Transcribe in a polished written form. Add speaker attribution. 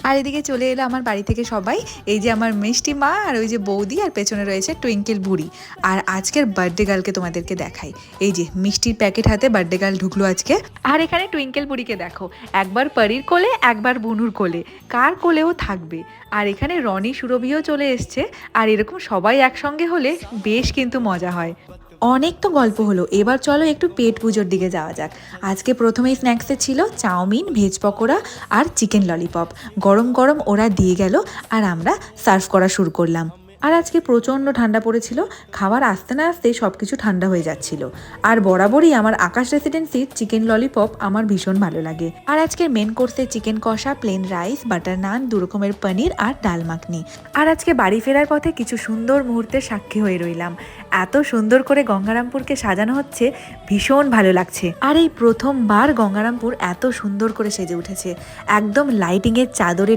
Speaker 1: আর এদিকে চলে এলো আমার বাড়ি থেকে সবাই, এই যে আমার মিষ্টি মা আর ওই যে বৌদি আর পেছনে রয়েছে টুইঙ্কেল বুড়ি। আর আজকের বার্থডে গার্লকে তোমাদেরকে দেখাই, এই যে মিষ্টির প্যাকেট হাতে বার্থডে গার্ল ঢুকলো আজকে। আর এখানে টুইঙ্কেল বুড়িকে দেখো, একবার পরীর কোলে একবার বুনুর কোলে, কার কোলেও থাকবে। আর এখানে রনি সুরভিও চলে এসছে, আর এরকম সবাই একসঙ্গে হলে বেশ কিন্তু মজা হয়। অনেক তো গল্প হলো, এবার চলো একটু পেট পুজোর দিকে যাওয়া যাক। আজকে প্রথমেই স্ন্যাক্সে ছিল চাউমিন, ভেজ পকোড়া আর চিকেন ললিপপ। গরম গরম ওরা দিয়ে গেল আর আমরা সার্ভ করা শুরু করলাম। আর আজকে প্রচণ্ড ঠান্ডা পড়েছিল, খাবার আসতে না আসতেই সব কিছু ঠান্ডা হয়ে যাচ্ছিল। আর বরাবরই আমার আকাশ রেসিডেন্সির চিকেন ললিপপ আমার ভীষণ ভালো লাগে। আর আজকের মেন কোর্সে চিকেন কষা, প্লেন রাইস, বাটার নান, 2 রকমের পনির আর ডাল মাখনি। আর আজকে বাড়ি ফেরার পথে কিছু সুন্দর মুহূর্তের সাক্ষী হয়ে রইলাম। এত সুন্দর করে গঙ্গারামপুরকে সাজানো হচ্ছে, ভীষণ ভালো লাগছে। আর এই প্রথমবার গঙ্গারামপুর এত সুন্দর করে সেজে উঠেছে, একদম লাইটিংয়ের চাদরে